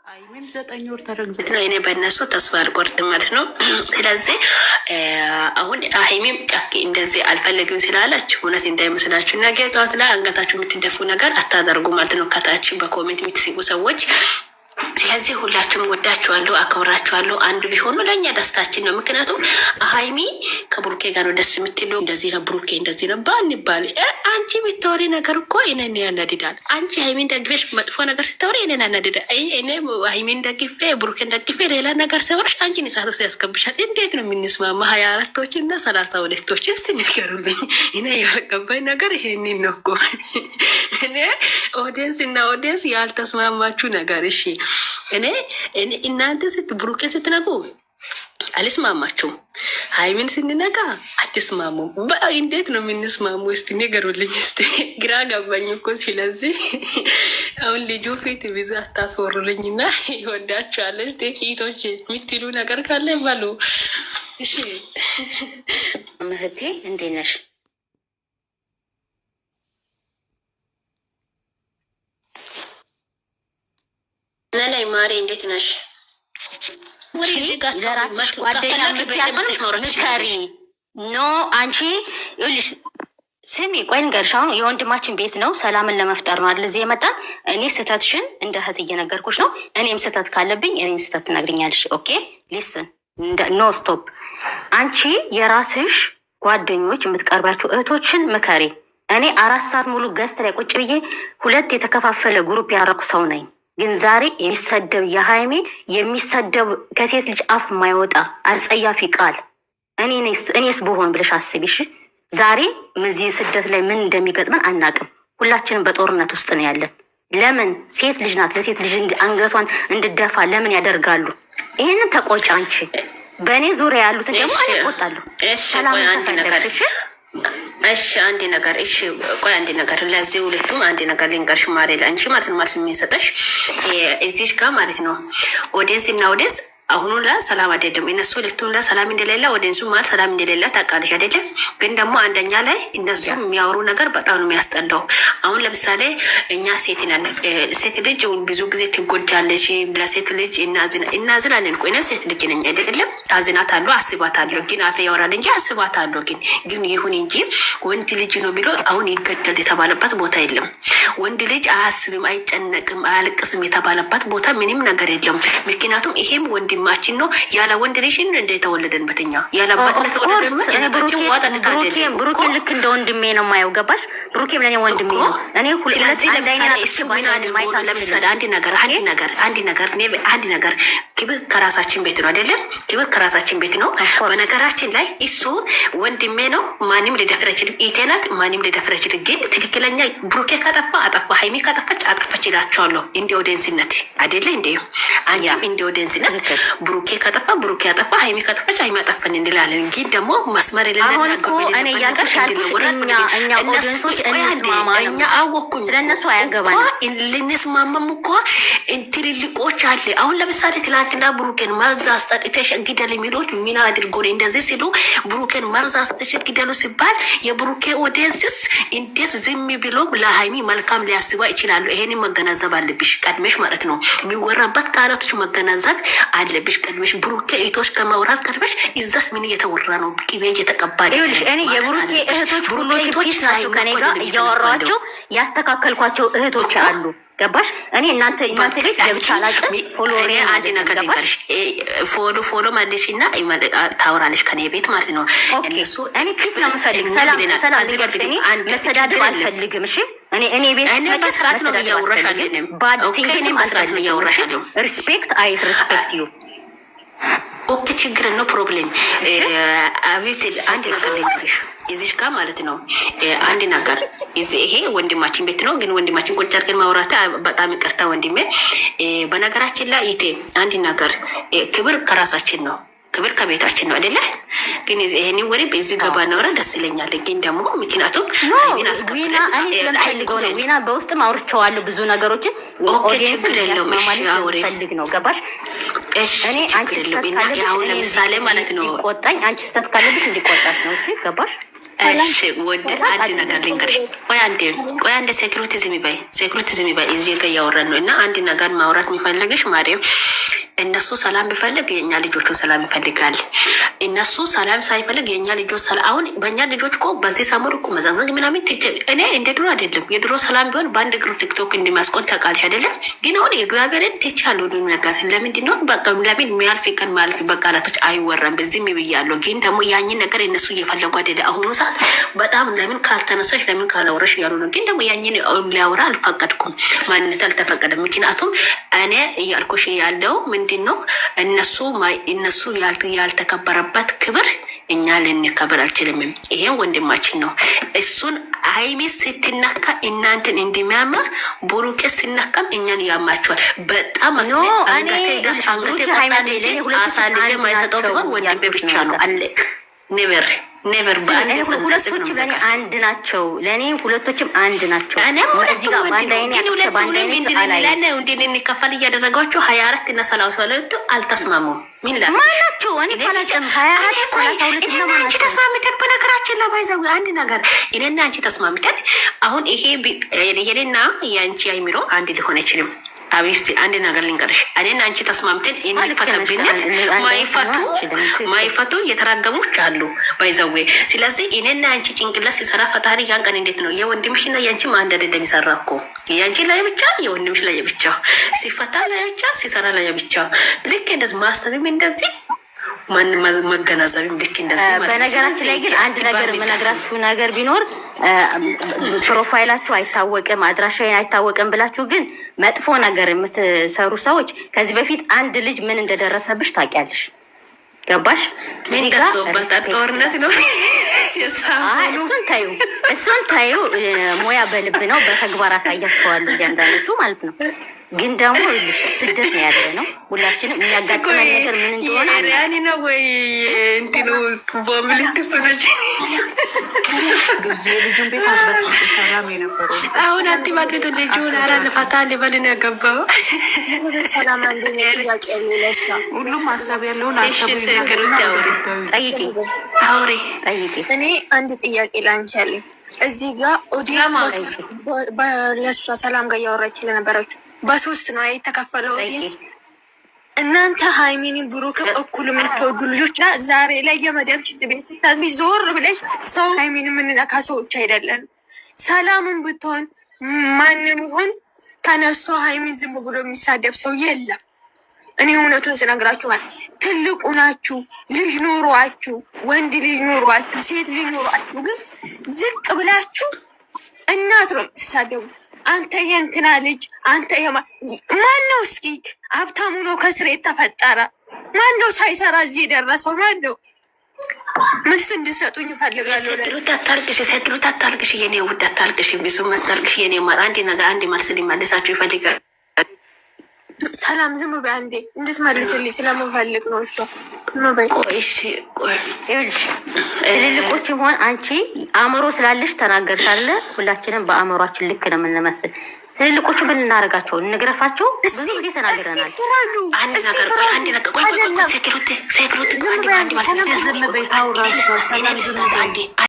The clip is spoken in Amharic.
አይምን 9 ወር ተረግዘው ነው። እኔ በእነሱ ተስፋ አልቆርጥም ማለት ነው። ስለዚህ አሁን ሀይሚም ጫኪ እንደዚህ አልፈለግም ስላለች እውነት እንዳይመስላችሁ ነገ ጠዋት ላይ አንገታችሁ የምትደፉ ነገር አታደርጉ ማለት ነው። ከታች በኮሜንት የምትስቁ ሰዎች ስለዚህ ሁላችሁም ወዳችኋለሁ፣ አክብራችኋለሁ። አንዱ ቢሆኑ ለእኛ ደስታችን ነው። ምክንያቱም ሀይሚ ከብሩኬ ጋር ነው ደስ የምትለው። እንደዚህ ነው ብሩኬ እንደዚህ ነው ባንባል አንቺ የምታወሪ ነገር እኮ እኔን ያናድዳል። አንቺ ሀይሚን ደግፈሽ መጥፎ ነገር ስታወሪ እኔን ያናድዳል። እኔ ሀይሚን ደግፌ ብሩኬን ደግፌ ሌላ ነገር ሲያወራሽ አንቺን እሳት ውስጥ ያስገብሻል። እንዴት ነው የምንስማማ? 24ቶች እና 32ቶች እስቲ ንገሩልኝ። እኔ ያልገባኝ ነገር ይሄንን ነው እኮ እኔ ኦዲየንስ እና ኦዲየንስ ያልተስማማችሁ ነገር እሺ እኔ እናንተ ብሩኬ ስትነቁ አልስማማችሁም። ሀይሚን ስንነጋ አትስማሙም። እንዴት ነው የምንስማሙ? እስቲ ንገሩልኝ። እስቲ ግራ ገባኝ እኮ። ስለዚህ አሁን ልጁ ፊት ብዙ አታስወሩልኝና ይወዳችኋል። እስቲ ፊቶች የምትሉ ነገር ካለ በሉ እሺ። ምህቴ እንዴት ነሽ? ላይ ማሪ እንዴት ነሽ? ለራስሽ ጓደኛ ምከሪ። ኖ አንቺ ይኸውልሽ፣ ስሚ ቆይ ንገርሽ። አሁን የወንድማችን ቤት ነው፣ ሰላምን ለመፍጠር ነው አይደል እዚህ የመጣን። እኔ ስህተትሽን እንደ እህት እየነገርኩሽ ነው። እኔም ስህተት ካለብኝ እኔም ስህተት ትነግሪኛለሽ። ኦኬ ሊስን ኖ ስቶፕ። አንቺ የራስሽ ጓደኞች የምትቀርባቸው እህቶችን ምከሪ። እኔ 4 ሰዓት ሙሉ ገስት ላይ ቁጭ ብዬ 2 የተከፋፈለ ግሩፕ ያደረኩ ሰው ነኝ። ግን ዛሬ የሚሰደብ የሀይሜ የሚሰደብ ከሴት ልጅ አፍ የማይወጣ አጸያፊ ቃል እኔስ ብሆን ብለሽ አስቢሽ። ዛሬ እዚህ ስደት ላይ ምን እንደሚገጥመን አናቅም። ሁላችንም በጦርነት ውስጥ ነው ያለን። ለምን ሴት ልጅ ናት፣ ለሴት ልጅ አንገቷን እንድደፋ ለምን ያደርጋሉ? ይህንን ተቆጭ አንቺ። በእኔ ዙሪያ ያሉትን ደግሞ አይቆጣሉ። ሰላም ተፈለግሽ። እሺ አንድ ነገር እሺ፣ ቆይ አንድ ነገር ለዚህ ሁለቱም አንድ ነገር ልንገርሽ ማሬ፣ ለአንቺ ማለት ነው ማለት የሚሰጠሽ እዚህ ጋር ማለት ነው ኦዲየንስ እና ኦዲየንስ አሁኑ ለሰላም አይደለም። እነሱ ሁለቱም ለሰላም እንደሌለ ኦዲየንሱ ማለት ሰላም እንደሌለ ታውቃለሽ አይደለም? ግን ደግሞ አንደኛ ላይ እነሱ የሚያወሩ ነገር በጣም ነው የሚያስጠላው። አሁን ለምሳሌ እኛ ሴት ልጅ ብዙ ጊዜ ትጎጃለች። ለሴት ልጅ እናዝናለን። ቆይ ነው ሴት ልጅ ነኝ አይደለም? አዝናታለሁ፣ አስባታለሁ። ግን አፌ ያወራል እንጂ አስባታለሁ። ግን ይሁን እንጂ ወንድ ልጅ ነው ብሎ አሁን ይገደል የተባለበት ቦታ የለም። ወንድ ልጅ አያስብም፣ አይጨነቅም፣ አያልቅስም የተባለበት ቦታ ምንም ነገር የለም። ምክንያቱም ይሄም ወንድማችን ነው። ያለ ወንድ ልጅ እንደ የተወለደን በተኛ ያለ አባት ነው ተወለደን። ብሩኬን ልክ እንደ ወንድሜ ነው የማየው። ገባሽ? ብሩኬም ለኔ ወንድሜ ነው። እኔ ስለዚህ ለምሳሌ እሱ ምን አድርጎ ለምሳሌ አንድ ነገር ክብር ከራሳችን ቤት ነው አይደለም? ክብር ከራሳችን ቤት ነው። በነገራችን ላይ እሱ ወንድሜ ነው። ማንም ሊደፍር አይችልም። ኢቴናት ማንም ሊደፍር አይችልም። ግን ትክክለኛ ብሩኬ ካጠፋ አጠፋ፣ ሀይሚ ካጠፋች አጠፋች ይላቸዋለሁ። እንደ ኦዲየንስነት አይደለ እንዴ? አንቺም እንደ ኦዲየንስነት ብሩኬ ካጠፋ ብሩኬ ያጠፋ፣ ሀይሚ ካጠፋች ሀይሚ ያጠፋን እንላለን። ግን ደግሞ መስመር እኛ አወኩኝ ለነሱ አያገባንም። ልንስማማም እኮ ትልልቆች አለ። አሁን ለምሳሌ ትላንትና ብሩኬን መርዝ አስጠጥተሽ ግደል የሚሉት ምን አድርጎ እንደዚህ ሲሉ ብሩኬን መርዝ አስጠጥተሽ ግደሉ ሲባል የብሩኬ ኦዲየንስስ እንዴት ዝም ብሎ ለሀይሚ መልካም ሊያስባ ይችላሉ? ይሄንን መገናዘብ አለብሽ ቀድመሽ ማለት ነው። የሚወራበት ቃላቶች መገናዘብ አለብሽ ቀድመሽ። ብሩኬ እህቶች ከማውራት ቀድመሽ እዛስ ምን እየተወራ ነው? ቅቤ እየተቀባ ይኸውልሽ፣ እኔ የብሩኬ እህቶች ሁሉ ፒስ ናቸው። ከኔ ጋር እያወራኋቸው ያስተካከልኳቸው እህቶች አሉ። ገባሽ? እኔ እናንተ ቤት ገብቻ አላውቅም። አንድ ነገር ልንገርሽ፣ ፎሎ ማለሽ እና ታወራለሽ ከኔ ቤት ማለት ነው። እነሱ እኔ ፒስ ነው የምፈልግ። ሰላም መሰዳደብ አልፈልግም። እሺ እኔ ቤት በስርዓት ነው እያወራሻለን። በስርዓት ነው እያወራሻለን። ሪስፔክት ዩ ኦኬ፣ ችግር ነው ፕሮብሌም። አቤት አንድ ነገር ልንገርሽ እዚሽ ጋር ማለት ነው። አንድ ነገር ይሄ ወንድማችን ቤት ነው። ግን ወንድማችን ቁጭ አድርገን ማውራት በጣም ይቅርታ ወንድሜ። በነገራችን ላይ ይቴ አንድ ነገር ክብር ከራሳችን ነው፣ ክብር ከቤታችን ነው አይደለ? ግን ይሄን ወሬ በዚህ ገባ ነው ደስ ይለኛል። ግን ደግሞ ምክንያቱም ዊና በውስጥ አውርቼዋለሁ ብዙ ነገሮችን። ኦዲየንስ ፈልግ ነው ገባሽ? እኔ አንቺ አሁን ለምሳሌ ማለት ነው ቆጣኝ፣ አንቺ ስተት ካለብሽ እንዲቆጣሽ ነው። እሺ ገባሽ? እሺ ወደ አንድ ነገር ልንገርሽ። ቆይ አንዴ ሴኩሪቲ ዝም በይ። እዚህ ጋር እያወራን ነው እና አንድ ነገር ማውራት የሚፈልግሽ ማርያም፣ እነሱ ሰላም ቢፈልግ የእኛ ልጆቹ ሰላም ይፈልጋል። እነሱ ሰላም ሳይፈልግ የእኛ ልጆች ሰላም። አሁን በእኛ ልጆች እኮ በዚህ ሰሞን እኮ መዛዘግ ምናምን እኔ እንደ ድሮ አይደለም። የድሮ ሰላም ቢሆን በአንድ እግሩ ቲክቶክ እንደሚያስቆን ታውቃለሽ አይደለም? ግን አሁን የእግዚአብሔርን ትቻለሁ ሁሉ ነገር ለምንድን ነው በቃ ለምን የሚያልፍ ቀን ማለፍ በቃላቶች አይወራም። በዚህም ብያለሁ። ግን ደግሞ ያኝን ነገር እነሱ እየፈለጉ አይደለ? አሁኑ ሰዓት በጣም ለምን ካልተነሳሽ ለምን ካላወራሽ እያሉ ነው። ግን ደግሞ ያኝን ሊያወራ አልፈቀድኩም። ማንነት አልተፈቀደም። ምክንያቱም እኔ እያልኩሽ ያለው ምንድን ነው እነሱ ያልተከበረበት ክብር እኛ ልንከበር አልችልም። ይሄን ወንድማችን ነው። እሱን ሀይሚ ስትነካ እናንተን እንዲሚያማ ብሩኬ ሲነካም እኛን ያማቸዋል። በጣም አንገቴ ቆጣ ልጅ አሳልፌ ማይሰጠው ቢሆን ወንድሜ ብቻ ነው። አለቅ ኔቨር በአንድ ሁለቶችም ለእኔ አንድ ናቸው። ለእኔ ሁለቶችም አንድ ናቸው። እንድንከፈል እያደረጋችሁ 24 እና 32 አልተስማሙም። ምን ላቸው እኔ ካላጨም 24 አንቺ ተስማምተን በነገራችን ለባይዘው አንድ ነገር እኔና አንቺ ተስማምተን አሁን ይሄ የኔና የአንቺ አይምሮ አንድ ሊሆን አይችልም። አብይፍቲ አንድ ነገር ልንገርሽ፣ እኔና አንቺ ተስማምተን እንፈተብኛል። ማይፈቱ የተራገሙች አሉ ባይዘዌ። ስለዚህ እኔና አንቺ ጭንቅላት ሲሰራ ፈጣሪ ያን ቀን እንዴት ነው የወንድምሽና የአንቺ አንድ አይደለም የሚሰራ እኮ የአንቺ ላይ ብቻ የወንድምሽ ላይ ብቻ ሲፈታ ላይ ብቻ ሲሰራ ላይ ብቻ። ልክ እንደዚህ ማሰብም እንደዚህ መገናዘብም ልክ እንደዚህ። በነገራችን ላይ ግን አንድ ነገር የምነግራችሁ ነገር ቢኖር ፕሮፋይላችሁ አይታወቅም፣ አድራሻዬን አይታወቅም ብላችሁ ግን መጥፎ ነገር የምትሰሩ ሰዎች ከዚህ በፊት አንድ ልጅ ምን እንደደረሰብሽ ታውቂያለሽ። ገባሽ? ምን ደርሶበት ጦርነት ነው። እሱን ታዩ። ሙያ በልብ ነው፣ በተግባር አሳያችኋለሁ እያንዳንዶቹ ማለት ነው። ግን ደግሞ ስደት ነው ያለ ነው። ሁላችንም የሚያጋጥመን ነገር ምን እንደሆነ ያኔ ነው ወይ እንትኑ ቦምብልት ፈነች ልጁን ቤት አስበጥ ሰላም የነበረው አሁን አትማጥቶ ልጁን አራለ ፈታ ሊበልን ያገባው ሰላም አንዴ ጥያቄ ያለሽ ሁሉም ሀሳብ ያለውን ሀሳብ ጠይቂ። እኔ አንድ ጥያቄ ላንቺ አለኝ። እዚህ ጋር ኦዲየንስ ለሷ ሰላም ጋር እያወራች ለነበረችው በሶስት ነው የተከፈለው ኦዲየንስ። እናንተ ሃይሚኒን ብሩክም እኩል የምትወዱ ልጆችና ዛሬ ላይ የመደብ ሽንት ቤት ስታዝቢ ዞር ብለሽ ሰው ሃይሚን የምንነካ ሰዎች አይደለን። ሰላምን ብትሆን ማንም ይሆን ተነስቶ ሃይሚን ዝም ብሎ የሚሳደብ ሰው የለም። እኔ እውነቱን ስነግራችሁ ማለት ትልቁ ናችሁ፣ ልጅ ኖሯችሁ፣ ወንድ ልጅ ኖሯችሁ፣ ሴት ልጅ ኖሯችሁ፣ ግን ዝቅ ብላችሁ እናት ነው የምትሳደቡት። አንተ የእንትና ልጅ አንተ ማነው? እስኪ ሀብታሙ ነው ከስር የተፈጠረ ማነው? ሳይሰራ እዚህ የደረሰው ማነው? መልስ እንድሰጡኝ እፈልጋለሁ። ሴትሩት አታልቅሽ፣ የኔ ውድ አታልቅሽ፣ ቢሱ አታልቅሽ የኔ ማር። አንድ ነገር አንድ መልስ ሊመልሳችሁ ይፈልጋል። ሰላም ዝም በይ አንዴ እንድትመልስልኝ ስለምፈልግ ነው። እሷ ትልልቆችም ሆን አንቺ አእምሮ ስላለሽ ተናገርሻለ። ሁላችንም በአእምሯችን ልክ ነው የምንመስል። ትልልቆቹ ምን እናደርጋቸው? እንግረፋቸው? ብዙ ጊዜ ተናግረናል። አንድ ነገር ሴክሩቲ